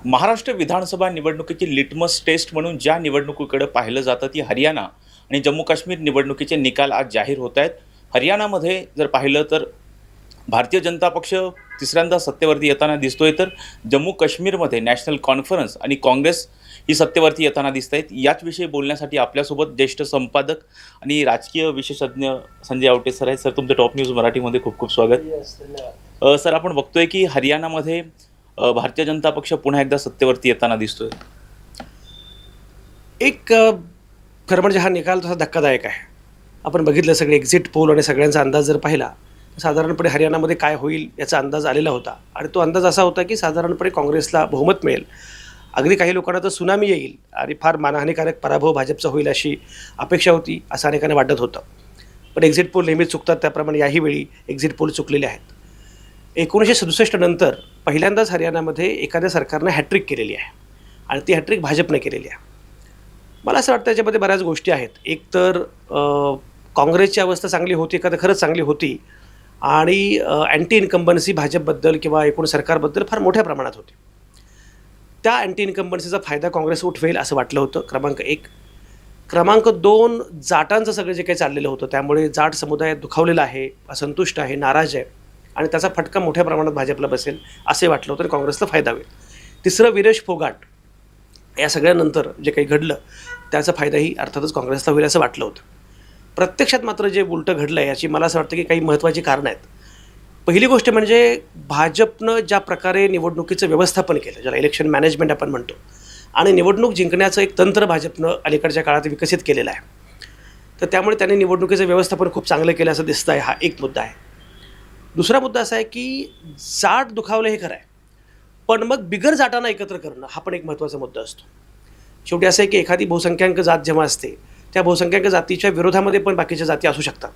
महाराष्ट्र विधानसभा निवडणुकीची litmus taste म्हणून ज्या निवडणुकीकडे पाहिलं जातं ती हरियाणा आणि जम्मू काश्मीर निवडणुकीचे निकाल आज जाहीर होत आहेत. हरियाणामध्ये जर पाहिलं तर भारतीय जनता पक्ष तिसऱ्यांदा सत्तेवरती येताना दिसतोय, तर जम्मू काश्मीरमध्ये नॅशनल कॉन्फरन्स आणि काँग्रेस ही सत्तेवरती येताना दिसत आहेत. याचविषयी बोलण्यासाठी आपल्यासोबत ज्येष्ठ संपादक आणि राजकीय विशेषज्ञ संजय आवटे सर आहेत. सर, तुमचं टॉप न्यूज मराठीमध्ये खूप खूप स्वागत. सर, आपण बघतोय की हरियाणामध्ये भारतीय जनता पक्ष पुन्हा एकदा सत्तेवरती येताना दिसतोय. खरं म्हणजे हा निकाल तसा धक्कादायक आहे. आपण बघितलं सगळे एक्झिट पोल आणि सगळ्यांचा अंदाज जर पाहिला तर साधारणपणे हरियाणामध्ये काय होईल याचा अंदाज आलेला होता आणि तो अंदाज असा होता की साधारणपणे काँग्रेसला बहुमत मिळेल. अगदी काही लोकांना तर सुनामी येईल आणि फार मानहानिकारक पराभव भाजपचा होईल अशी अपेक्षा होती, असं अनेकांना वाटत होतं. पण एक्झिट पोल नेहमीच चुकतात, त्याप्रमाणे याही वेळी एक्झिट पोल चुकलेले आहेत. 1967 नंतर पहिल्यांदाच हरियाणामध्ये एखाद्या सरकारनं हॅट्रिक केलेली आहे आणि ती हॅट्रिक भाजपने केलेली आहे. मला असं वाटतं त्याच्यामध्ये बऱ्याच गोष्टी आहेत. एक तर काँग्रेसची अवस्था चांगली होती का, तर खरंच चांगली होती आणि अँटी इन्कम्बन्सी भाजपबद्दल किंवा एकूण सरकारबद्दल फार मोठ्या प्रमाणात होती. त्या अँटी इन्कम्बन्सीचा फायदा काँग्रेस उठवेल असं वाटलं होतं, क्रमांक 1. क्रमांक 2, जाटांचं सगळं जे काही चाललेलं होतं त्यामुळे जाट समुदाय दुखावलेला आहे, असंतुष्ट आहे, नाराज आहे आणि त्याचा फटका मोठ्या प्रमाणात भाजपला बसेल असे वाटलं होतं आणि काँग्रेसला फायदा होईल. 3, विरेश फोगाट. या सगळ्यानंतर जे काही घडलं त्याचा फायदाही अर्थातच काँग्रेसला होईल असं वाटलं होतं. प्रत्यक्षात मात्र जे उलटं घडलं आहे याची मला असं वाटतं की काही महत्त्वाची कारणं आहेत. पहिली गोष्ट म्हणजे भाजपनं ज्या प्रकारे निवडणुकीचं व्यवस्थापन केलं, ज्याला इलेक्शन मॅनेजमेंट आपण म्हणतो, आणि निवडणूक जिंकण्याचं एक तंत्र भाजपनं अलीकडच्या काळात विकसित केलेलं आहे. तर त्यामुळे त्यांनी निवडणुकीचं व्यवस्थापन खूप चांगलं केलं असं दिसतं आहे. हा एक मुद्दा आहे. दुसरा मुद्दा असा आहे की जाट दुखावलं हे खरं आहे, पण मग बिगर जाटांना एकत्र करणं हा पण एक महत्त्वाचा मुद्दा असतो. शेवटी असं आहे की एखादी बहुसंख्याक जात जेव्हा असते त्या बहुसंख्याक जातीच्या विरोधामध्ये पण बाकीच्या जाती असू शकतात.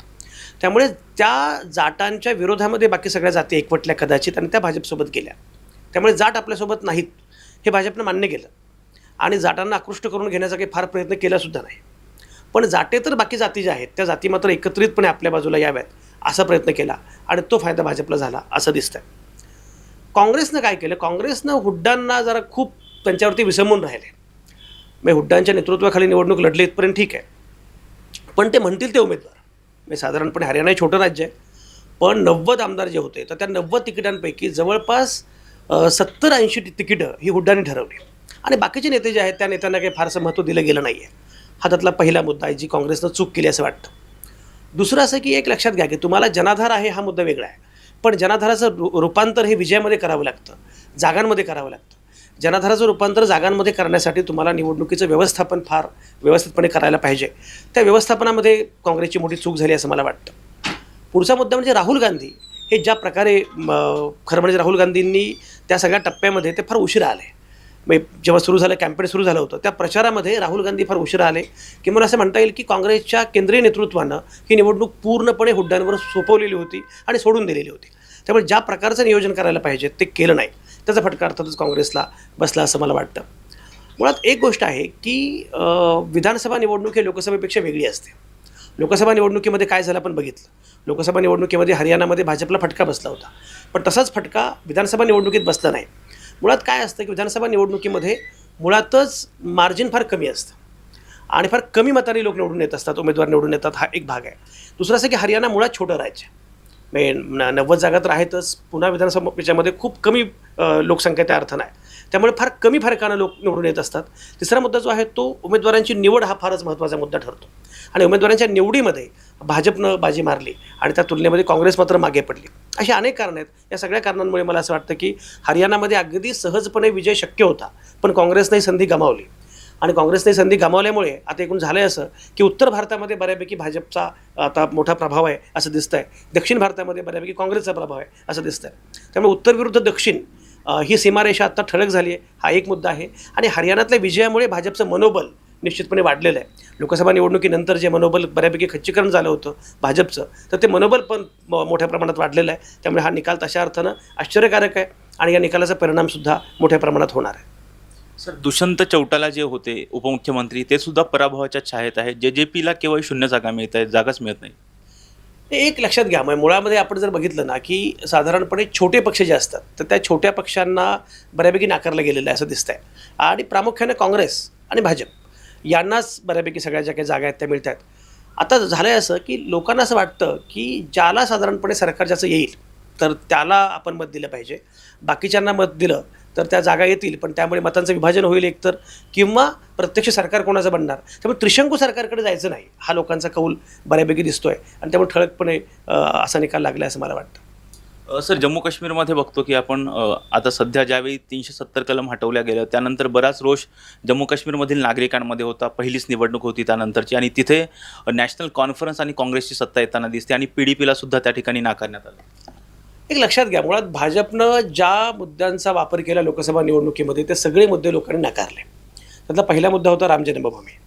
त्यामुळे त्या जाटांच्या विरोधामध्ये बाकी सगळ्या जाती एकवटल्या कदाचित आणि त्या भाजपसोबत गेल्या. त्यामुळे जाट आपल्यासोबत नाहीत हे भाजपनं मान्य केलं आणि जाटांना आकृष्ट करून घेण्याचा काही फार प्रयत्न केलासुद्धा नाही. पण जाटे तर बाकी जाती ज्या आहेत त्या जाती मात्र एकत्रितपणे आपल्या बाजूला याव्यात असा प्रयत्न केला आणि तो फायदा भाजपला झाला असं दिसतंय. काँग्रेसनं काय केलं, काँग्रेसनं हुड्डांना जरा खूप त्यांच्यावरती विसंबून राहिले. म्हणजे हुड्डांच्या नेतृत्वाखाली निवडणूक लढली इथपर्यंत ठीक आहे, पण ते म्हणतील ते उमेदवार, म्हणजे साधारणपणे हरियाणा हे छोटं राज्य आहे, पण 90 आमदार जे होते तर त्या 90 तिकिटांपैकी जवळपास 70-80 तिकीटं ही हुड्डांनी ठरवली आणि बाकीचे नेते जे आहेत त्या नेत्यांना काही फारसं महत्त्व दिलं गेलं नाही आहे. हा त्यातला पहिला मुद्दा आहे जी काँग्रेसनं चूक केली असं वाटतं. दुसरं असं की एक लक्षात घ्या की तुम्हाला जनाधार आहे हा मुद्दा वेगळा आहे, पण जनाधाराचं रूपांतर हे विजयामध्ये करावं लागतं, जागांमध्ये करावं लागतं. जनाधाराचं रूपांतर जागांमध्ये करण्यासाठी तुम्हाला निवडणुकीचं व्यवस्थापन फार व्यवस्थितपणे करायला पाहिजे. त्या व्यवस्थापनामध्ये काँग्रेसची मोठी चूक झाली असं मला वाटतं. पुढचा मुद्दा म्हणजे राहुल गांधी हे ज्या प्रकारे खरं म्हणजे राहुल गांधींनी त्या सगळ्या टप्प्यामध्ये ते फार उशिरा आले. म्हणजे जेव्हा सुरू झालं, कॅम्पेन सुरू झालं होतं त्या प्रचारामध्ये राहुल गांधी फार उशिरा आले, की मला असं म्हणता येईल की काँग्रेसच्या केंद्रीय नेतृत्वानं ही निवडणूक पूर्णपणे हुड्डांवर सोपवलेली होती आणि सोडून दिलेली होती. त्यामुळे ज्या प्रकारचं नियोजन करायला पाहिजे ते केलं नाही, त्याचा फटका अर्थातच काँग्रेसला बसला असं मला वाटतं. मुळात एक गोष्ट आहे की विधानसभा निवडणूक ही लोकसभेपेक्षा वेगळी असते. लोकसभा निवडणुकीमध्ये काय झालं आपण बघितलं. लोकसभा निवडणुकीमध्ये हरियाणामध्ये भाजपला फटका बसला होता, पण तसाच फटका विधानसभा निवडणुकीत बसला नाही. मुळात काय असतं की विधानसभा निवडणुकीमध्ये मुळातच मार्जिन फार कमी असतं आणि फार कमी मताने लोक निवडून येत असतात, उमेदवार निवडून येतात. हा एक भाग आहे. दुसरं असं की हरियाणा मुळात छोटं राज्य, म्हणजे 90 जागा तर आहेतच, पुन्हा विधानसभेच्यामध्ये खूप कमी लोकसंख्या त्या अर्थानं आहे, त्यामुळे फार कमी फरकानं लोक निवडून येत असतात. तिसरा मुद्दा जो आहे तो उमेदवारांची निवड हा फारच महत्त्वाचा मुद्दा ठरतो आणि उमेदवारांच्या निवडीमध्ये भाजपनं बाजी मारली आणि त्या तुलनेमध्ये काँग्रेस मात्र मागे पडली. अशी अनेक कारणं आहेत. या सगळ्या कारणांमुळे मला असं वाटतं की हरियाणामध्ये अगदी सहजपणे विजय शक्य होता, पण काँग्रेसने संधी गमावली आणि काँग्रेसने संधी गमावल्यामुळे आता एकूण झालं आहे असं की उत्तर भारतामध्ये बऱ्यापैकी भाजपचा आता मोठा प्रभाव आहे असं दिसतं आहे, दक्षिण भारतामध्ये बऱ्यापैकी काँग्रेसचा प्रभाव आहे असं दिसतं आहे. त्यामुळे उत्तर विरुद्ध दक्षिण ही सीमारेषा आत्ता ठळक झाली आहे, हा एक मुद्दा आहे. आणि हरियाणातल्या विजयामुळे भाजपचं मनोबल निश्चितपणे वाढलेलं आहे. लोकसभा निवडणुकीनंतर जे मनोबल बऱ्यापैकी खच्चीकरण झालं होतं भाजपचं, तर ते मनोबल पण मोठ्या प्रमाणात वाढलेलं आहे. त्यामुळे हा निकाल तशा अर्थानं आश्चर्यकारक आहे आणि या निकालाचा परिणामसुद्धा मोठ्या प्रमाणात होणार आहे. सर, दुष्यंत चौटाला जे होते उपमुख्यमंत्री ते सुद्धा पराभवाच्या छायेत आहेत. JJPला केवळ 0 जागा मिळत आहेत, जागाच मिळत नाही. एक लक्षात घ्या, म्हणजे मुळामध्ये आपण जर बघितलं ना, की साधारणपणे छोटे पक्ष जे असतात, तर त्या छोट्या पक्षांना बऱ्यापैकी नाकारलं गेलेलं आहे असं दिसतंय. आणि प्रामुख्याने काँग्रेस आणि भाजप यांनाच बऱ्यापैकी सगळ्या ज्या काही जागा आहेत त्या मिळत आहेत. आता झालं आहे असं, की लोकांना असं वाटतं, की ज्याला साधारणपणे सरकार ज्याचं येईल, तर त्याला आपण मत दिलं पाहिजे. बाकीच्यांना मत दिलं तर त्या जागा येतील, पण त्यामुळे मतांचं विभाजन होईल एकतर, किंवा प्रत्यक्ष सरकार कोणाचं बनणार. त्यामुळे त्रिशंकू सरकारकडे जायचं नाही, हा लोकांचा कौल बऱ्यापैकी दिसतोय आणि त्यामुळे ठळकपणे असा निकाल लागला असं मला वाटतं. सर, जम्मू काश्मीरमध्ये बघतो की आपण आता सध्या ज्यावेळी 370 कलम हटवल्या गेलं त्यानंतर बराच रोष जम्मू काश्मीरमधील नागरिकांमध्ये होता. पहिलीच निवडणूक होती त्यानंतरची, आणि तिथे नॅशनल कॉन्फरन्स आणि काँग्रेसची सत्ता येताना दिसते, आणि PDPला सुद्धा त्या ठिकाणी नाकारण्यात आलं. एक लक्षात घ्या, मुळात भाजपनं ज्या मुद्द्यांचा वापर केला लोकसभा निवडणुकीमध्ये ते सगळे मुद्दे लोकांनी नाकारले. त्यातला पहिला मुद्दा होता राम जन्मभूमी.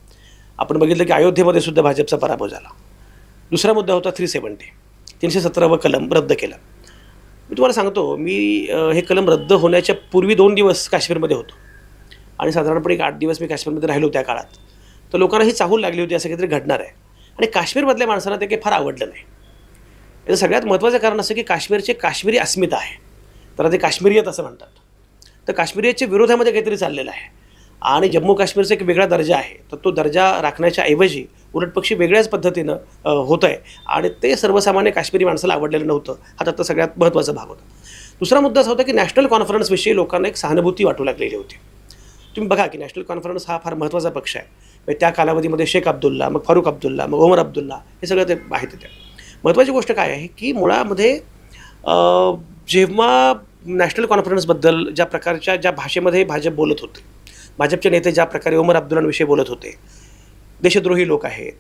आपण बघितलं की अयोध्येमध्ये सुद्धा भाजपचा पराभव झाला. दुसरा मुद्दा होता 370, 317 कलम रद्द केलं. मी तुम्हाला सांगतो, मी हे कलम रद्द होण्याच्या पूर्वी 2 दिवस काश्मीरमध्ये होतो आणि साधारणपणे 8 दिवस मी काश्मीरमध्ये राहिलो त्या काळात. तर लोकांना ही चाहूल लागली होती असं काहीतरी घडणार आहे, आणि काश्मीरमधल्या माणसांना ते काही फार आवडलं नाही. याचं सगळ्यात महत्त्वाचं कारण असं की काश्मीरी अस्मिता आहे, तर ते काश्मीरियत असं म्हणतात. तर काश्मीरियतच्या विरोधामध्ये काहीतरी चाललेलं आहे, आणि जम्मू काश्मीरचा एक वेगळा दर्जा आहे, तर तो दर्जा राखण्याच्या ऐवजी उलटपक्षी वेगळ्याच पद्धतीनं होतं आहे, आणि ते सर्वसामान्य काश्मीरी माणसाला आवडलेलं नव्हतं. हा त्याचा सगळ्यात महत्त्वाचा भाग होता. दुसरा मुद्दा असा होता की नॅशनल कॉन्फरन्सविषयी लोकांना एक सहानुभूती वाटू लागलेली होती. तुम्ही बघा की नॅशनल कॉन्फरन्स हा फार महत्त्वाचा पक्ष आहे. म्हणजे त्या कालावधीमध्ये शेख अब्दुल्ला, मग फारुख अब्दुल्ला, मग ओमर अब्दुल्ला, हे सगळं ते आहे तिथे. महत्त्वाची गोष्ट काय आहे की मुळामध्ये जेव्हा नॅशनल कॉन्फरन्सबद्दल ज्या भाषेमध्ये भाजप बोलत होते, भाजपचे नेते ज्या प्रकारे ओमर अब्दुल्लांविषयी बोलत होते, देशद्रोही लोक आहेत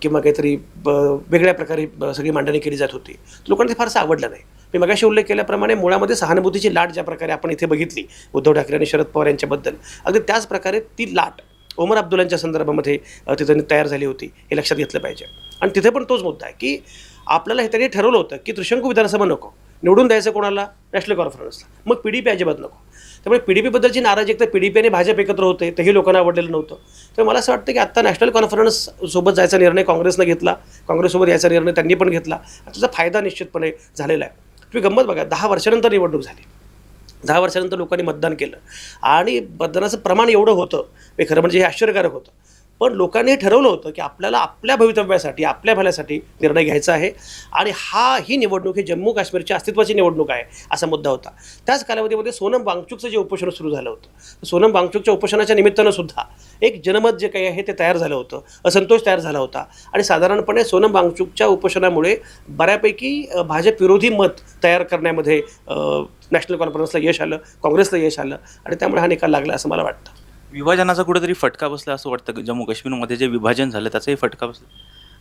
किंवा काहीतरी वेगळ्या प्रकारे सगळी मांडणी केली जात होती, लोकांना ते फारसं आवडलं नाही. मी मगाशी उल्लेख केल्याप्रमाणे मुळामध्ये सहानुभूतीची लाट ज्या प्रकारे आपण इथे बघितली उद्धव ठाकरे आणि शरद पवार यांच्याबद्दल, अगदी त्याच प्रकारे ती लाट ओमर अब्दुल्लांच्या संदर्भामध्ये तिथे तयार झाली होती, हे लक्षात घेतलं पाहिजे. आणि तिथे पण तोच मुद्दा आहे की आपल्याला हे त्यांनी ठरवलं होतं की त्रिशंकू विधानसभा नको, निवडून द्यायचं कोणाला? नॅशनल कॉन्फरन्सला. मग PDP अजिबात नको. त्यामुळे PDPबद्दलची नाराजी, एक तर PDP आणि भाजप एकत्र होते, तेही लोकांना आवडलेलं नव्हतं. तर मला असं वाटतं की आत्ता नॅशनल कॉन्फरन्ससोबत जायचा निर्णय काँग्रेसनं घेतला, काँग्रेससोबत यायचा निर्णय त्यांनी पण घेतला, त्याचा फायदा निश्चितपणे झालेला आहे. तुम्ही गंमत बघा, 10 वर्षानंतर निवडणूक झाली, 10 वर्षानंतर लोकांनी मतदान केलं, आणि मतदानाचं प्रमाण एवढं होतं, हे खरं म्हणजे हे आश्चर्यकारक होतं. पण लोकांनी हे ठरवलं होतं की आपल्याला आपल्या भवितव्यासाठी, आपल्या भल्यासाठी निर्णय घ्यायचा आहे, आणि ही निवडणूक ही जम्मू काश्मीरच्या अस्तित्वाची निवडणूक आहे असा मुद्दा होता. त्याच कालावधीमध्ये सोनम वांगचुकचं जे उपोषण सुरू झालं होतं, सोनम वांगचुकच्या उपोषणाच्या निमित्तानं सुद्धा एक जनमत जे काही आहे ते तयार झालं होतं, असंतोष तयार झाला होता, आणि साधारणपणे सोनम वांगचुकच्या उपोषणामुळे बऱ्यापैकी भाजप विरोधी मत तयार करण्यामध्ये नॅशनल कॉन्फरन्सला यश आलं, काँग्रेसला यश आलं, आणि त्यामुळे हा निकाल लागला असं मला वाटतं. विभाजनाचा कुठेतरी फटका बसला असं वाटतं? जम्मू काश्मीरमध्ये जे विभाजन झालं त्याचाही फटका बसला?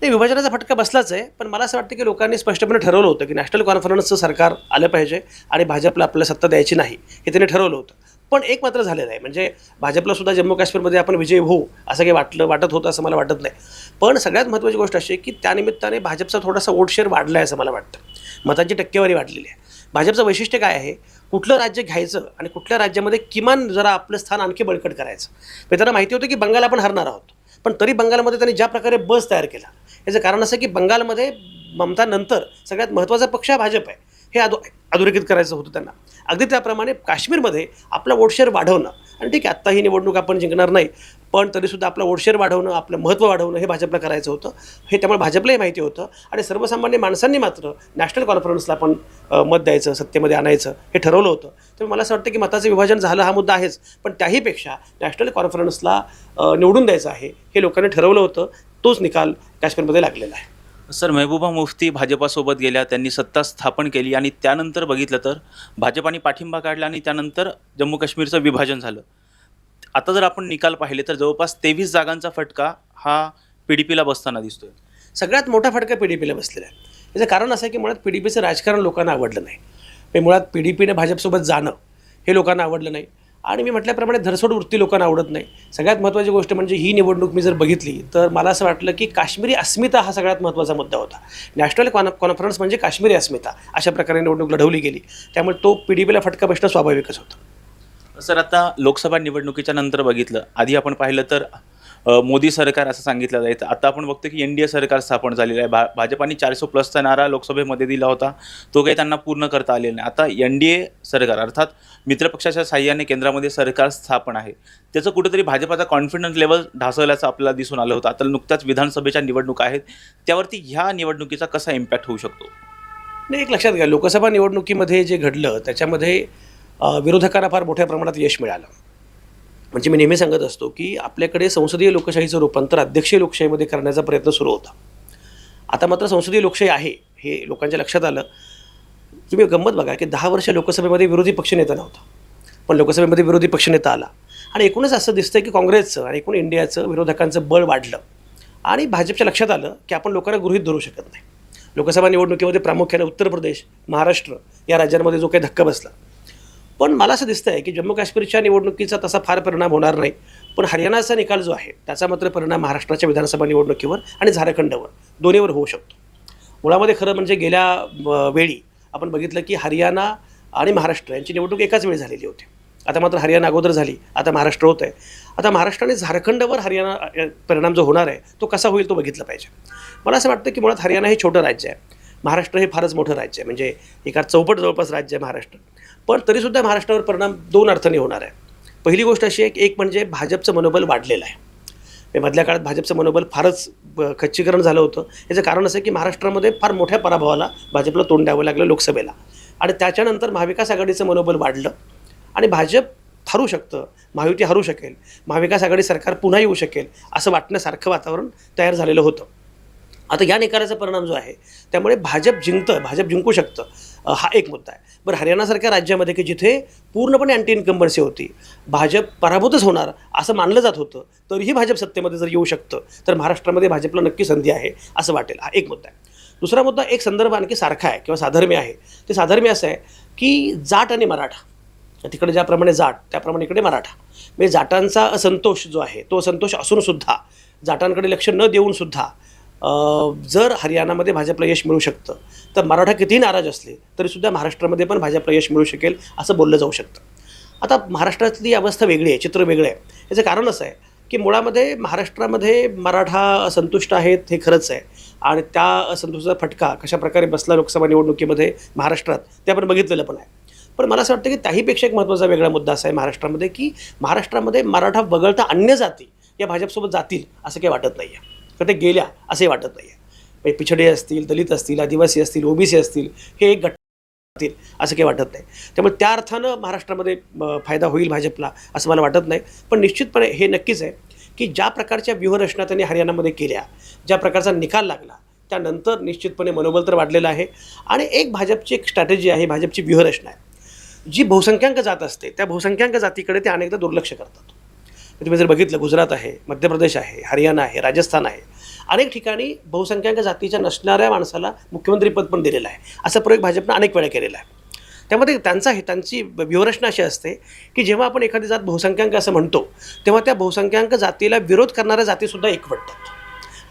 नाही, विभाजनाचा फटका बसलाच आहे, पण मला असं वाटतं की लोकांनी स्पष्टपणे ठरवलं होतं की नॅशनल कॉन्फरन्सचं सरकार आलं पाहिजे आणि भाजपला आपल्याला सत्ता द्यायची नाही, हे त्यांनी ठरवलं होतं. पण एक मात्र झालेलं आहे, म्हणजे भाजपला सुद्धा जम्मू काश्मीरमध्ये आपण विजयी होऊ असं काही वाटत होतं असं मला वाटत नाही. पण सगळ्यात महत्त्वाची गोष्ट अशी आहे की त्यानिमित्ताने भाजपचा थोडासा वोट शेअर वाढला आहे असं मला वाटतं, मतांची टक्केवारी वाढलेली आहे. भाजपचं वैशिष्ट्य काय आहे? कुठलं राज्य घ्यायचं आणि कुठल्या राज्यामध्ये किमान जरा आपलं स्थान आणखी बळकट करायचं. म्हणजे त्यांना माहिती होतं की बंगाल आपण हरणार आहोत, पण तरी बंगालमध्ये त्यांनी ज्या प्रकारे बस तयार केला, याचं कारण असं की बंगालमध्ये ममतानंतर सगळ्यात महत्त्वाचा पक्ष हा भाजप आहे, हे अधोरेखित करायचं होतं त्यांना. अगदी त्याप्रमाणे काश्मीरमध्ये आपला वोट शेअर वाढवणं, आणि ठीक आहे आत्ता ही निवडणूक आपण जिंकणार नाही, पण तरीसुद्धा आपला वोट शेअर वाढवणं, आपलं महत्त्व वाढवणं हे भाजपला करायचं होतं. हे त्यामुळे भाजपलाही माहिती होतं, आणि सर्वसामान्य माणसांनी मात्र नॅशनल कॉन्फरन्सला आपण मत द्यायचं, सत्तेमध्ये आणायचं हे ठरवलं होतं. तर मला असं वाटतं की मताचं विभाजन झालं हा मुद्दा आहेच, पण त्याहीपेक्षा नॅशनल कॉन्फरन्सला निवडून द्यायचं आहे हे लोकांनी ठरवलं होतं. तोच निकाल काश्मीरमध्ये लागलेला आहे. सर, महबूबा मुफ्ती भाजपासोबत गेल्या, त्यांनी सत्ता स्थापन केली, आणि त्यानंतर बघितलं तर भाजपाने पाठिंबा काढला, आणि त्यानंतर जम्मू काश्मीरचं विभाजन झालं. आता जर आपण निकाल पाहिले तर जवळपास 23 जागांचा फटका हा PDPला बसताना दिसतोय. सगळ्यात मोठा फटका PDPला बसलेला आहे. याचं कारण असं आहे की मुळात PDPचं राजकारण लोकांना आवडलं नाही. म्हणजे मुळात PDPने भाजपसोबत जाणं हे लोकांना आवडलं नाही, आणि मी म्हटल्याप्रमाणे धरसोड वृत्ती लोकांना आवडत नाही. सगळ्यात महत्त्वाची गोष्ट म्हणजे ही निवडणूक मी जर बघितली तर मला असं वाटलं की काश्मीरी अस्मिता हा सगळ्यात महत्त्वाचा मुद्दा होता. नॅशनल कॉन्फरन्स म्हणजे काश्मीरी अस्मिता, अशा प्रकारे निवडणूक लढवली गेली, त्यामुळे तो PDPला फटका बसणं स्वाभाविकच होतं. सर, आता लोकसभा निवडणुकीच्या नंतर बघितलं, आधी आपण पाहिलं तर मोदी सरकार असं सांगितलं जायचं. आता आपण बघतो की NDA सरकार स्थापन झालेलं आहे. भाजपाने 400+ नारा लोकसभेमध्ये दिला होता, तो काही त्यांना पूर्ण करता आलेला नाही. आता NDA सरकार अर्थात मित्रपक्षाच्या साहाय्याने केंद्रामध्ये सरकार स्थापन आहे. त्याचं कुठेतरी भाजपाचा कॉन्फिडन्स लेवल ढासळल्याचं आपल्याला दिसून आलं होतं. आता नुकत्याच विधानसभेच्या निवडणुका आहेत, त्यावरती ह्या निवडणुकीचा कसा इम्पॅक्ट होऊ शकतो? नाही, एक लक्षात घ्या, लोकसभा निवडणुकीमध्ये जे घडलं त्याच्यामध्ये विरोधकांना फार मोठ्या प्रमाणात यश मिळालं. म्हणजे मी नेहमी सांगत असतो की आपल्याकडे संसदीय लोकशाहीचं रूपांतर अध्यक्षीय लोकशाहीमध्ये करण्याचा प्रयत्न सुरू होता. आता मात्र संसदीय लोकशाही आहे हे लोकांच्या लक्षात आलं. तुम्ही गंमत बघा की 10 वर्ष लोकसभेमध्ये विरोधी पक्षनेता नव्हता, पण लोकसभेमध्ये विरोधी पक्षनेता आला आणि एकूणच असं दिसतं की काँग्रेसचं आणि एकूण इंडियाचं विरोधकांचं बळ वाढलं आणि भाजपच्या लक्षात आलं की आपण लोकांना गृहीत धरू शकत नाही. लोकसभा निवडणुकीमध्ये प्रामुख्याने उत्तर प्रदेश, महाराष्ट्र या राज्यांमध्ये जो काही धक्का बसला, पण मला असं दिसतं आहे की जम्मू काश्मीरच्या निवडणुकीचा तसा फार परिणाम होणार नाही, पण हरियाणाचा निकाल जो आहे त्याचा मात्र परिणाम महाराष्ट्राच्या विधानसभा निवडणुकीवर आणि झारखंडवर दोन्हीवर होऊ शकतो. मुळामध्ये खरं म्हणजे गेल्या वेळी आपण बघितलं की हरियाणा आणि महाराष्ट्र यांची निवडणूक एकाच वेळी झालेली होती. आता मात्र हरियाणा अगोदर झाली, आता महाराष्ट्र होत आहे. आता महाराष्ट्र आणि झारखंडवर हरियाणा परिणाम जो होणार आहे तो कसा होईल तो बघितलं पाहिजे. मला असं वाटतं की मुळात हरियाणा हे छोटं राज्य आहे, महाराष्ट्र हे फारच मोठं राज्य आहे, म्हणजे एका चौपट जवळपास राज्य आहे महाराष्ट्र. पण तरीसुद्धा महाराष्ट्रावर परिणाम 2 अर्थाने होणार आहे. पहिली गोष्ट अशी आहे की एक म्हणजे भाजपचं मनोबल वाढलेलं आहे. मधल्या काळात भाजपचं मनोबल फारच खच्चीकरण झालं होतं. याचं कारण असं आहे की महाराष्ट्रामध्ये फार मोठ्या पराभवाला भाजपला तोंड द्यावं लागलं लोकसभेला, आणि त्याच्यानंतर महाविकास आघाडीचं मनोबल वाढलं आणि भाजप हरू शकतं, महायुती हरू शकेल, महाविकास आघाडी सरकार पुन्हा येऊ शकेल असं वाटण्यासारखं वातावरण तयार झालेलं होतं. आता या निकालाचा परिणाम जो आहे त्यामुळे भाजप जिंकू शकतं, हा एक मुद्दा आहे. बरं, हरियाणासारख्या राज्यामध्ये की जिथे पूर्णपणे अँटी इन्कम्बन्सी होती, भाजप पराभूतच होणार असं मानलं जात होतं, तरीही भाजप सत्तेमध्ये जर येऊ शकतं तर महाराष्ट्रामध्ये भाजपला नक्की संधी आहे असं वाटेल, हा एक मुद्दा आहे. दुसरा मुद्दा एक संदर्भ आणखी सारखा आहे किंवा साधर्म्य आहे. ते साधर्म्य असं आहे की जाट आणि मराठा, तिकडे ज्याप्रमाणे जाट त्याप्रमाणे इकडे मराठा, म्हणजे जाटांचा असंतोष जो आहे तो असंतोष असूनसुद्धा, जाटांकडे लक्ष न देऊनसुद्धा जर हरियाणामध्ये भाजपला यश मिळू शकतं तर मराठा कितीही नाराज असले तरीसुद्धा महाराष्ट्रामध्ये पण भाजपला यश मिळू शकेल असं बोललं जाऊ शकतं. आता महाराष्ट्रातली अवस्था वेगळी आहे, चित्र वेगळं आहे. याचं कारण असं आहे की मुळामध्ये महाराष्ट्रामध्ये मराठा असंतुष्ट आहेत हे खरंच आहे, आणि त्या असंतोषाचा फटका कशाप्रकारे बसला लोकसभा निवडणुकीमध्ये महाराष्ट्रात ते आपण बघितलेलं पण आहे. पण मला असं वाटतं की त्याहीपेक्षा एक महत्त्वाचा वेगळा मुद्दा असा आहे महाराष्ट्रामध्ये की महाराष्ट्रामध्ये मराठा वगळता अन्य जाती या भाजपसोबत जातील असं काही वाटत नाही आहे, तर ते गेल्या असंही वाटत नाही आहे. म्हणजे पिछडे असतील, दलित असतील, आदिवासी असतील, OBC असतील, हे एक गट असतील असं काही वाटत नाही. त्यामुळे त्या अर्थानं महाराष्ट्रामध्ये फायदा होईल भाजपला असं मला वाटत नाही. पण निश्चितपणे हे नक्कीच आहे की ज्या प्रकारच्या व्यूहरचना त्यांनी हरियाणामध्ये केल्या, ज्या प्रकारचा निकाल लागला, त्यानंतर निश्चितपणे मनोबल तर वाढलेलं आहे. आणि एक भाजपची एक स्ट्रॅटेजी आहे, भाजपची व्यूहरचना आहे, जी बहुसंख्याक जात असते त्या बहुसंख्याक जातीकडे ते अनेकदा दुर्लक्ष करतात. तुम्ही जर बघितलं, गुजरात आहे, मध्य प्रदेश आहे, हरियाणा आहे, राजस्थान आहे, अनेक ठिकाणी बहुसंख्याक जातीच्या नसणाऱ्या माणसाला मुख्यमंत्रीपद पण दिलेलं आहे. असा प्रयोग भाजपनं अनेक वेळा केलेला आहे. त्यामध्ये त्यांची व्यूहरचना अशी असते की जेव्हा आपण एखादी जात बहुसंख्याक असं म्हणतो तेव्हा त्या बहुसंख्याक जातीला विरोध करणाऱ्या जातीसुद्धा एकवटतात,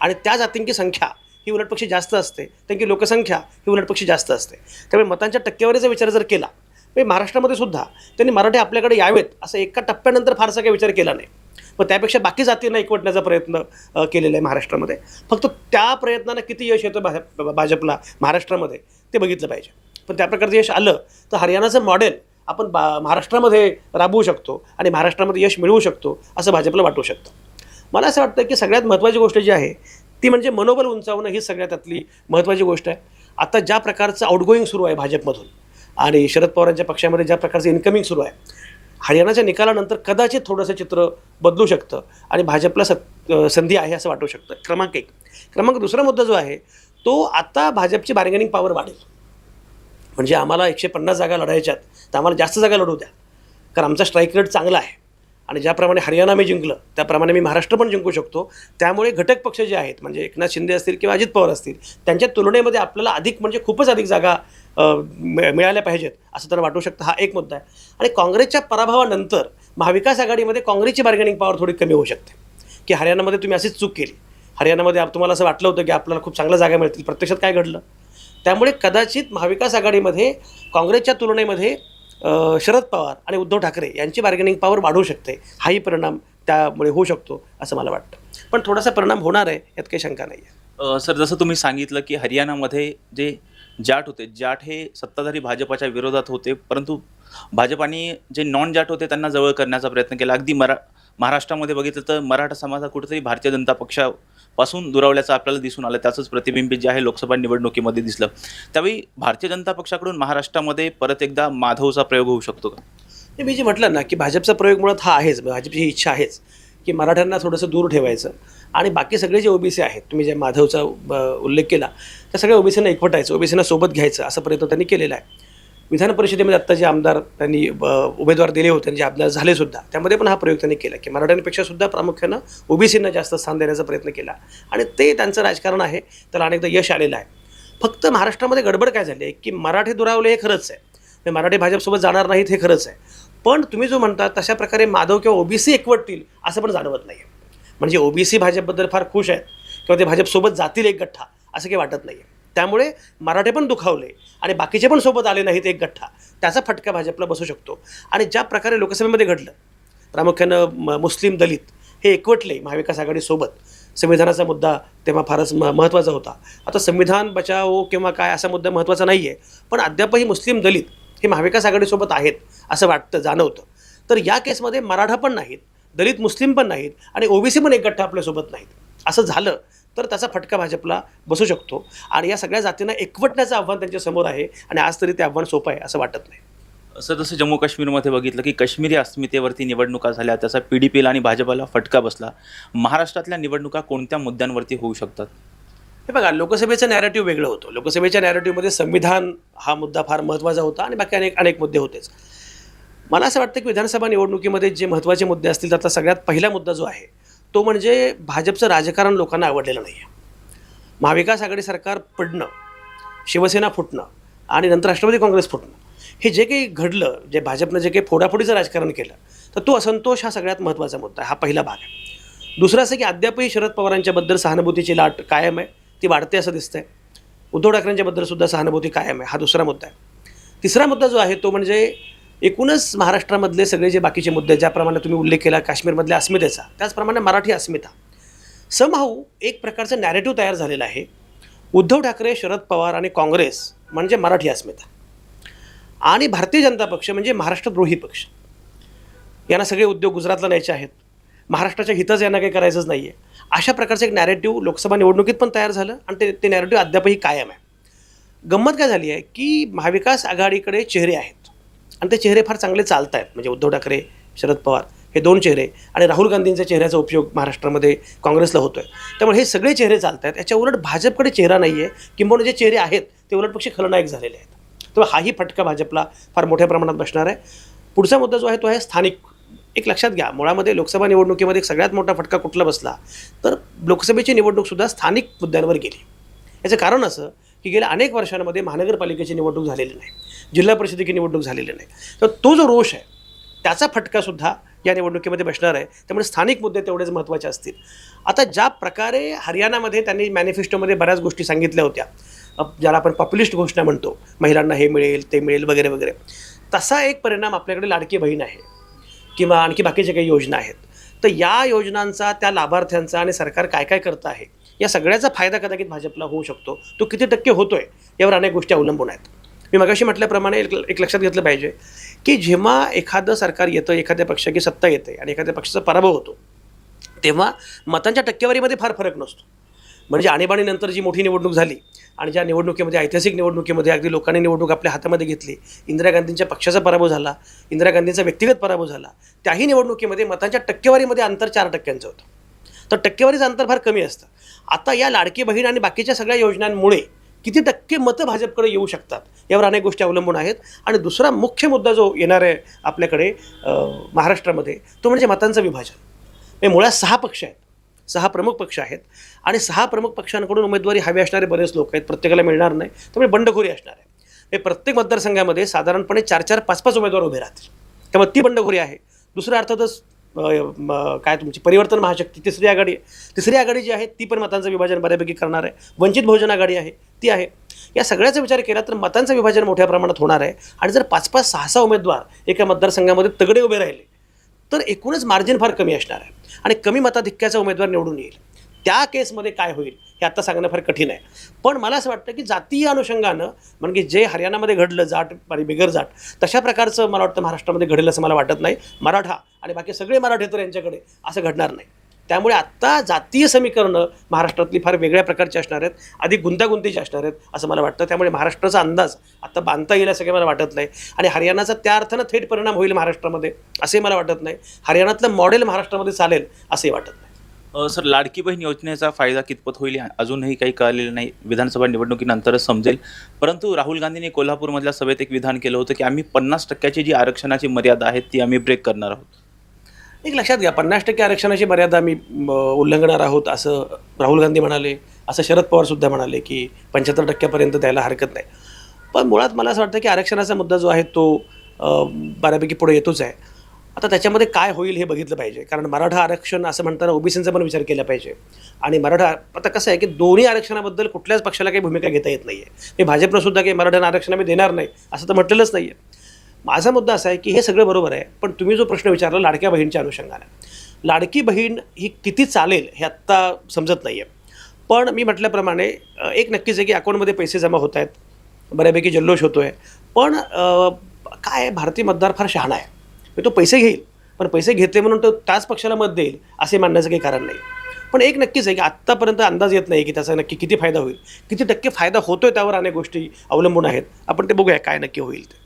आणि त्या जातींची संख्या ही उलटपक्षी जास्त असते, त्यांची लोकसंख्या ही उलटपक्षी जास्त असते. त्यामुळे मतांच्या टक्केवारीचा विचार जर केला, म्हणजे महाराष्ट्रामध्ये सुद्धा त्यांनी मराठी आपल्याकडे यावेत असं एका टप्प्यानंतर फारसा काही विचार केला नाही, पण त्यापेक्षा बाकी जातींना एकवटण्याचा प्रयत्न केलेला आहे महाराष्ट्रामध्ये. फक्त त्या प्रयत्नांना किती यश येतं भाजपला महाराष्ट्रामध्ये ते बघितलं पाहिजे. पण त्या प्रकारचं यश आलं तर हरियाणाचं मॉडेल आपण महाराष्ट्रामध्ये राबवू शकतो आणि महाराष्ट्रामध्ये यश मिळवू शकतो असं भाजपला वाटू शकतं. मला असं वाटतं की सगळ्यात महत्त्वाची गोष्ट जी आहे ती म्हणजे मनोबल उंचावणं, ही सगळ्यात त्यातली महत्त्वाची गोष्ट आहे. आता ज्या प्रकारचं आउटगोईंग सुरू आहे भाजपमधून आणि शरद पवारांच्या पक्षामध्ये ज्या प्रकारचं इन्कमिंग सुरू आहे, हरियाणाच्या निकालानंतर कदाचित थोडंसं चित्र बदलू शकतं आणि भाजपला संधी आहे असं वाटू शकतं. क्रमांक 1. क्रमांक 2 मुद्दा जो आहे तो आता भाजपची बार्गेनिंग पॉवर वाढेल. म्हणजे आम्हाला 150 जागा लढायच्यात तर आम्हाला जास्त जागा लढू द्या, कारण आमचा स्ट्राईक रेट चांगला आहे आणि ज्याप्रमाणे हरियाणा मी जिंकलं त्याप्रमाणे मी महाराष्ट्र पण जिंकू शकतो. त्यामुळे घटक पक्ष जे आहेत म्हणजे एकनाथ शिंदे असतील किंवा अजित पवार असतील त्यांच्या तुलनेमध्ये आपल्याला अधिक म्हणजे खूपच अधिक जागा मिळाल्या पाहिजेत असं तर वाटू शकतं. हा एक मुद्दा आहे. आणि काँग्रेसच्या पराभवानंतर महाविकास आघाडीमध्ये काँग्रेसची बार्गेनिंग पॉवर थोडी कमी होऊ शकते की हरियाणामध्ये तुम्ही अशीच चूक केली, हरियाणामध्ये तुम्हाला असं वाटलं होतं की आपल्याला खूप चांगल्या जागा मिळतील, प्रत्यक्षात काय घडलं. त्यामुळे कदाचित महाविकास आघाडीमध्ये काँग्रेसच्या तुलनेमध्ये शरद पवार आणि उद्धव ठाकरे यांची बार्गेनिंग पॉवर वाढू शकते. हाही परिणाम त्यामुळे होऊ शकतो असं मला वाटतं. पण थोडासा परिणाम होणार आहे, यात काही शंका नाही आहे. सर, जसं तुम्ही सांगितलं की हरियाणामध्ये जे जाट होते, जाट हे सत्ताधारी भाजपाच्या विरोधात होते, परंतु भाजपाने जे नॉन जाट होते त्यांना जवळ करण्याचा प्रयत्न केला. अगदी महाराष्ट्रामध्ये बघितलं तर मराठा समाज हा कुठेतरी भारतीय जनता पक्षापासून दुरावल्याचं आपल्याला दिसून आलं. त्याचंच प्रतिबिंबित जे आहे लोकसभा निवडणुकीमध्ये दिसलं. त्यावेळी भारतीय जनता पक्षाकडून महाराष्ट्रामध्ये परत एकदा माधवचा प्रयोग होऊ शकतो का? हे मी जे म्हटलं ना की भाजपचा प्रयोग मुळात हा आहेच, भाजपची ही इच्छा आहेच की मराठ्यांना थोडंसं दूर ठेवायचं आणि बाकी सगळे जे ओबीसी आहेत, तुम्ही जे माधवचा उल्लेख केला, त्या सगळ्या ओबीसींना एकवटायचं, ओबीसींना सोबत घ्यायचं, असा प्रयत्न त्यांनी केलेला आहे. विधान परिषदेमध्ये आत्ता जे आमदार त्यांनी उमेदवार दिले होते, जे आमदार झाले सुद्धा, त्यामध्ये पण हा प्रयोग त्यांनी केला की मराठ्यांपेक्षा सुद्धा प्रामुख्यानं ओबीसींना जास्त स्थान देण्याचा प्रयत्न केला आणि ते त्यांचं राजकारण आहे, त्याला अनेकदा यश आलेलं आहे. फक्त महाराष्ट्रामध्ये गडबड काय झाली आहे की मराठी दुरावले हे खरंच आहे, मराठी भाजपसोबत जाणार नाहीत हे खरंच आहे, पण तुम्ही जो म्हणता तशा प्रकारे माधव किंवा ओबीसी एकवटतील असं पण जाणवत नाही आहे. म्हणजे ओबीसी भाजपबद्दल फार खुश आहेत किंवा ते भाजपसोबत जातील एक गठ्ठा, असं काही वाटत नाही आहे. त्यामुळे मराठे पण दुखावले आणि बाकीचे पण सोबत आले नाहीत एक गठ्ठा, त्याचा फटका भाजपला बसू शकतो. आणि ज्या प्रकारे लोकसभेमध्ये घडलं, प्रामुख्यानं मुस्लिम दलित हे एकवटले महाविकास आघाडीसोबत, संविधानाचा मुद्दा तेव्हा फारच महत्त्वाचा होता. आता संविधान बचाव किंवा काय असा मुद्दा महत्त्वाचा नाही आहे, पण अद्यापही मुस्लिम दलित हे महाविकास आघाडीसोबत आहेत असं वाटतं, जाणवतं. तर या केसमध्ये मराठा पण नाहीत, दलित मुस्लिम पण नाहीत आणि ओबीसी पण एक गठ्ठा आपल्यासोबत नाहीत. असं झालं तर त्याचा फटका भाजपला बसू शकतो आणि या सगळ्या जातींना एकवटण्याचं आव्हान त्यांच्यासमोर आहे आणि आज तरी ते आव्हान सोपं आहे असं वाटत नाही. असं जसं जम्मू काश्मीरमध्ये बघितलं की काश्मीरी अस्मितेवरती निवडणुका झाल्या, त्याचा PDPला आणि भाजपाला फटका बसला. महाराष्ट्रातल्या निवडणुका कोणत्या मुद्द्यांवरती होऊ शकतात? हे बघा, लोकसभेचं नॅरेटिव्ह वेगळं होतं. लोकसभेच्या नॅरेटिव्हमध्ये संविधान हा मुद्दा फार महत्त्वाचा होता आणि बाकी अनेक मुद्दे होतेच. मला असं वाटतं की विधानसभा निवडणुकीमध्ये जे महत्त्वाचे मुद्दे असतील त्यातला सगळ्यात पहिला मुद्दा जो आहे तो म्हणजे भाजपचं राजकारण लोकांना आवडलेलं नाही आहे. महाविकास आघाडी सरकार पडणं, शिवसेना फुटणं आणि नंतर राष्ट्रवादी काँग्रेस फुटणं, हे जे काही घडलं, जे भाजपनं जे काही फोडाफोडीचं राजकारण केलं, तर तो असंतोष हा सगळ्यात महत्त्वाचा मुद्दा आहे. हा पहिला भाग आहे. दुसरं असं की अद्यापही शरद पवारांच्याबद्दल सहानुभूतीची लाट कायम आहे, ती वाढते असं दिसतंय. उद्धव ठाकरेंच्याबद्दल सुद्धा सहानुभूती कायम आहे, हा दुसरा मुद्दा आहे. तिसरा मुद्दा जो आहे तो म्हणजे एकूणच महाराष्ट्रामधले सगळे जे बाकीचे मुद्दे, ज्याप्रमाणे तुम्ही उल्लेख केला काश्मीरमधल्या अस्मितेचा, त्याचप्रमाणे मराठी अस्मिता, समहाऊ एक प्रकारचं नॅरेटिव्ह तयार झालेलं आहे. उद्धव ठाकरे, शरद पवार आणि काँग्रेस म्हणजे मराठी अस्मिता आणि भारतीय जनता पक्ष म्हणजे महाराष्ट्रद्रोही पक्ष. यांना सगळे उद्योग गुजरातला न्यायचे आहेत, महाराष्ट्राच्या हितच यांना काही करायचंच नाही आहे, अशा प्रकारचं एक नॅरेटिव्ह लोकसभा निवडणुकीत पण तयार झालं आणि ते नॅरेटिव्ह अद्यापही कायम आहे. गंमत काय झाली आहे की महाविकास आघाडीकडे चेहरे आहेत आणि ते चेहरे फार चांगले चालत आहेत. म्हणजे उद्धव ठाकरे, शरद पवार हे दोन चेहरे आणि राहुल गांधींच्या चेहऱ्याचा उपयोग महाराष्ट्रामध्ये काँग्रेसला होतो आहे. त्यामुळे हे सगळे चेहरे चालत आहेत. याच्या उलट भाजपकडे चेहरा नाही आहे, किंबहुना जे चेहरे आहेत ते उलटपक्षी खलनायक झालेले आहेत. तर हाही फटका भाजपला फार मोठ्या प्रमाणात बसणार आहे. पुढचा मुद्दा जो आहे तो आहे स्थानिक. एक लक्षात घ्या, मुळामध्ये लोकसभा निवडणुकीमध्ये एक सगळ्यात मोठा फटका कुठला बसला तर लोकसभेची निवडणूकसुद्धा स्थानिक मुद्द्यांवर गेली. याचं कारण असं की गेल्या अनेक वर्षांमध्ये महानगरपालिकेची निवडणूक झालेली नाही, जिल्हा परिषदेची निवडणूक झालेली नाही. तर तो जो रोष आहे त्याचा फटकासुद्धा या निवडणुकीमध्ये बसणार आहे. त्यामुळे स्थानिक मुद्दे तेवढेच महत्त्वाचे असतील. आता ज्या प्रकारे हरियाणामध्ये त्यांनी मॅनिफेस्टोमध्ये बऱ्याच गोष्टी सांगितल्या होत्या, ज्याला आपण पॉप्युलिस्ट घोषणा म्हणतो, महिलांना हे मिळेल ते मिळेल वगैरे वगैरे, तसा एक परिणाम आपल्याकडे लाडकी बहीण आहे किंवा आणखी बाकीच्या काही योजना आहेत. तर या योजनांचा, त्या लाभार्थ्यांचा आणि सरकार काय काय करतं आहे या सगळ्याचा फायदा कदाचित भाजपला होऊ शकतो. तो किती टक्के होतो आहे यावर अनेक गोष्टी अवलंबून आहेत. मी मगाशी म्हटल्याप्रमाणे एक लक्षात घेतलं पाहिजे की जेव्हा एखादं सरकार येतं, एखाद्या पक्षाची सत्ता येते आणि एखाद्या पक्षाचा पराभव होतो, तेव्हा मतांच्या टक्केवारीमध्ये फार फरक नसतो. म्हणजे आणीबाणीनंतर जी मोठी निवडणूक झाली आणि ज्या निवडणुकीमध्ये, ऐतिहासिक निवडणुकीमध्ये अगदी लोकांनी निवडणूक आपल्या हातामध्ये घेतली, इंदिरा गांधींच्या पक्षाचा पराभव झाला, इंदिरा गांधींचा व्यक्तिगत पराभव झाला, त्याही निवडणुकीमध्ये मतांच्या टक्केवारीमध्ये अंतर 4% होतं. तर टक्केवारीचं अंतर फार कमी असतं. आता या लाडकी बहीण आणि बाकीच्या सगळ्या योजनांमुळे किती टक्के मतं भाजपकडे येऊ शकतात यावर अनेक गोष्टी अवलंबून आहेत. आणि दुसरा मुख्य मुद्दा जो येणार आहे आपल्याकडे महाराष्ट्रामध्ये तो म्हणजे मतांचं विभाजन. हे मुळात 6 पक्ष आहेत, 6 प्रमुख पक्ष आहेत आणि 6 प्रमुख पक्षांकडून उमेदवारी हवी असणारे बरेच लोक आहेत, प्रत्येकाला मिळणार नाही, त्यामुळे बंडखोरी असणार आहे. हे प्रत्येक मतदारसंघामध्ये साधारणपणे 4-4, 5-5 उमेदवार उभे राहतील, त्यामुळे ती बंडखोरी आहे. दुसरं अर्थातच काय तुमची परिवर्तन महाशक्ती तिसरी आघाडी जी आहे ती पण मतांचं विभाजन बऱ्यापैकी करणार आहे. वंचित बहुजन आघाडी आहे ती आहे. या सगळ्याचा विचार केला तर मतांचं विभाजन मोठ्या प्रमाणात होणार आहे. आणि जर 5-5, 6-6 उमेदवार एका मतदारसंघामध्ये तगडे उभे राहिले तर एकूणच मार्जिन फार कमी असणार आहे आणि कमी मताधिक्याचा उमेदवार निवडून येईल. त्या केसमध्ये काय होईल हे आता सांगणं फार कठीण आहे. पण मला असं वाटतं की जातीय अनुषंगानं म्हणजे जे हरियाणामध्ये घडलं जाट आणि बिगर जाट तशा प्रकारचं मला वाटतं महाराष्ट्रामध्ये घडेल असं मला वाटत नाही. मराठा आणि बाकी सगळे मराठेतर यांच्याकडे असं घडणार नाही. त्यामुळे आत्ता जातीय समीकरणं महाराष्ट्रातली फार वेगळ्या प्रकारची असणार आहेत, अधिक गुंतागुंतीची असणार आहेत असं मला वाटतं. त्यामुळे महाराष्ट्राचा अंदाज आत्ता बांधता येईल असं काही मला वाटत नाही आणि हरियाणाचा त्या अर्थानं थेट परिणाम होईल महाराष्ट्रामध्ये असे मला वाटत नाही. हरियाणातलं मॉडेल महाराष्ट्रामध्ये चालेल असंही वाटत नाही. सर, लाडकी बहीण योजनेचा फायदा कितपत होईल अजूनही काही कळलेलं नाही. विधानसभा निवडणुकीनंतरच समजेल. परंतु राहुल गांधींनी कोल्हापूरमधल्या सभेत एक विधान केलं होतं की आम्ही 50% जी आरक्षणाची मर्यादा आहे ती आम्ही ब्रेक करणार आहोत. एक लक्षात घ्या, 50% आरक्षणाची मर्यादा आम्ही उल्लंघणार आहोत असं राहुल गांधी म्हणाले, असं शरद पवारसुद्धा म्हणाले की 75% द्यायला हरकत नाही. पण मुळात मला असं वाटतं की आरक्षणाचा मुद्दा जो आहे तो बऱ्यापैकी पुढे येतोच आहे. आता त्याच्यामध्ये काय होईल हे बघितलं पाहिजे, कारण मराठा आरक्षण असं म्हणताना ओबीसींचा पण विचार केला पाहिजे. आणि मराठा आता कसं आहे की दोन्ही आरक्षणाबद्दल कुठल्याच पक्षाला काही भूमिका घेता येत नाही आहे. हे भाजपनं सुद्धा काही मराठा आरक्षण आम्ही देणार नाही असं तर म्हटलेलंच नाही आहे. माझा मुद्दा असा आहे की हे सगळं बरोबर आहे, पण तुम्ही जो प्रश्न विचारला लाडक्या बहीणच्या अनुषंगाने, लाडकी बहीण ही किती चालेल हे आत्ता समजत नाही आहे. पण मी म्हटल्याप्रमाणे एक नक्कीच आहे की अकाउंटमध्ये पैसे जमा होत आहेत, बऱ्यापैकी जल्लोष होतो आहे. पण काय भारतीय मतदार फार शहाणा आहे. तो पैसे घेईल, पण पैसे घेतले म्हणून तो त्याच पक्षाला मत देईल असे मानण्याचं काही कारण नाही. पण एक नक्कीच आहे की आत्तापर्यंत अंदाज येत नाही की त्याचा नक्की किती फायदा होईल, किती टक्के फायदा होतो आहे त्यावर अनेक गोष्टी अवलंबून आहेत. आपण ते बघूया काय नक्की होईल ते.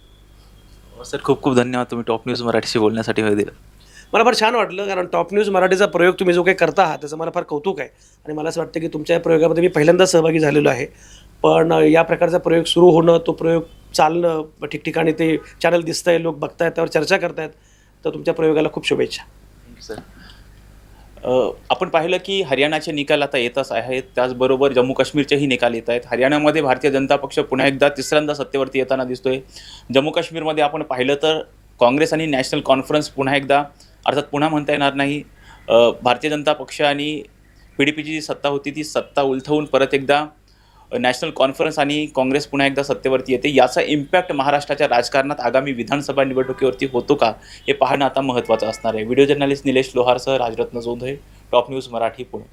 सर, खूप खूप धन्यवाद तुम्ही टॉप न्यूज मराठीशी बोलण्यासाठी वेळ दिला. मला फार छान वाटलं, कारण टॉप न्यूज मराठीचा प्रयोग तुम्ही जो काही करता आहात त्याचं मला फार कौतुक आहे. आणि मला असं वाटतं की तुमच्या या प्रयोगामध्ये मी पहिल्यांदाच सहभागी झालेलो आहे. पण या प्रकारचा प्रयोग सुरू होणं, तो प्रयोग चालणं, ठिकठिकाणी ते चॅनल दिसत आहे, लोक बघतायत, त्यावर चर्चा करतायत, तर तुमच्या प्रयोगाला खूप शुभेच्छा. सर, आपण पाहिलं की हरियाणाचे निकाल आता येतच आहेत, त्याचबरोबर जम्मू काश्मीरचेही निकाल येत आहेत. हरियाणामध्ये भारतीय जनता पक्ष पुन्हा एकदा तिसऱ्यांदा सत्तेवरती येताना दिसतोय. जम्मू काश्मीरमध्ये आपण पाहिलं तर काँग्रेस आणि नॅशनल कॉन्फरन्स पुन्हा एकदा, अर्थात पुन्हा म्हणता येणार नाही, भारतीय जनता पक्ष आणि PDPची जी सत्ता होती ती सत्ता उलथवून परत एकदा नॅशनल कॉन्फरन्स आणि काँग्रेस पुन्हा एकदा सत्तेवरती येते. याचा इम्पॅक्ट महाराष्ट्राच्या राजकारणात आगामी विधानसभा निवडणुकीवरती होतो का हे पाहणं आता महत्त्वाचं असणार आहे. व्हिडिओ जर्नलिस्ट निलेश लोहारसह राजरत्न जोंधळे, टॉप न्यूज मराठी, पुणे.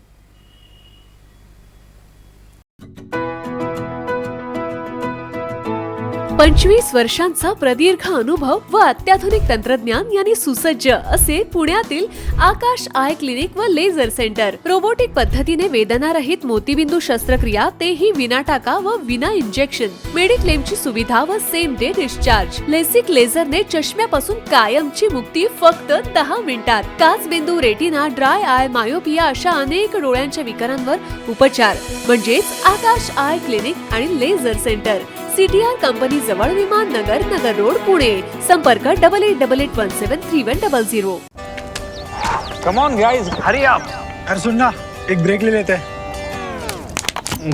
25 वर्षांचा प्रदीर्घ अनुभव व अत्याधुनिक तंत्रज्ञान यांनी सुसज्ज असे पुण्यातील आकाश आय क्लिनिक व लेझर सेंटर. रोबोटिक पद्धतीने वेदनारहित मोतीबिंदू शस्त्रक्रिया, तेही विना टाका व विना इंजेक्शन. मेडिक्लेमची सुविधा व सेम डे डिस्चार्ज. लेसिक लेझरने चष्म्यापासून कायमची मुक्ती फक्त 10 मिनिटात. काचबिंदू, रेटिना, ड्राय आय, मायोपिया अशा अनेक डोळ्यांच्या विकारांवर उपचार म्हणजेच आकाश आय क्लिनिक आणि लेझर सेंटर. CTR कंपनी जवळ, विमान नगर, नगर रोड, पुणे. संपर्क 8888173100. Come on guys, hurry up. यार सुन ना, एक ब्रेक ले लेते हैं.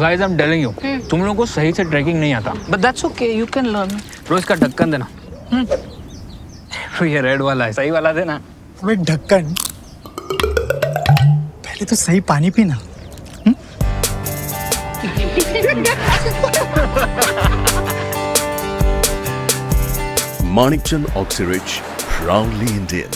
Guys, I'm telling you, तुम लोगों को सही से ट्रैकिंग नहीं आता. But that's okay, you can learn. रोज का ढक्कन देना. ये रेड वाला है, सही वाला देना. अबे ढक्कन, पहले तो सही पानी पीना. Manikchand Oxyrich, proudly Indian.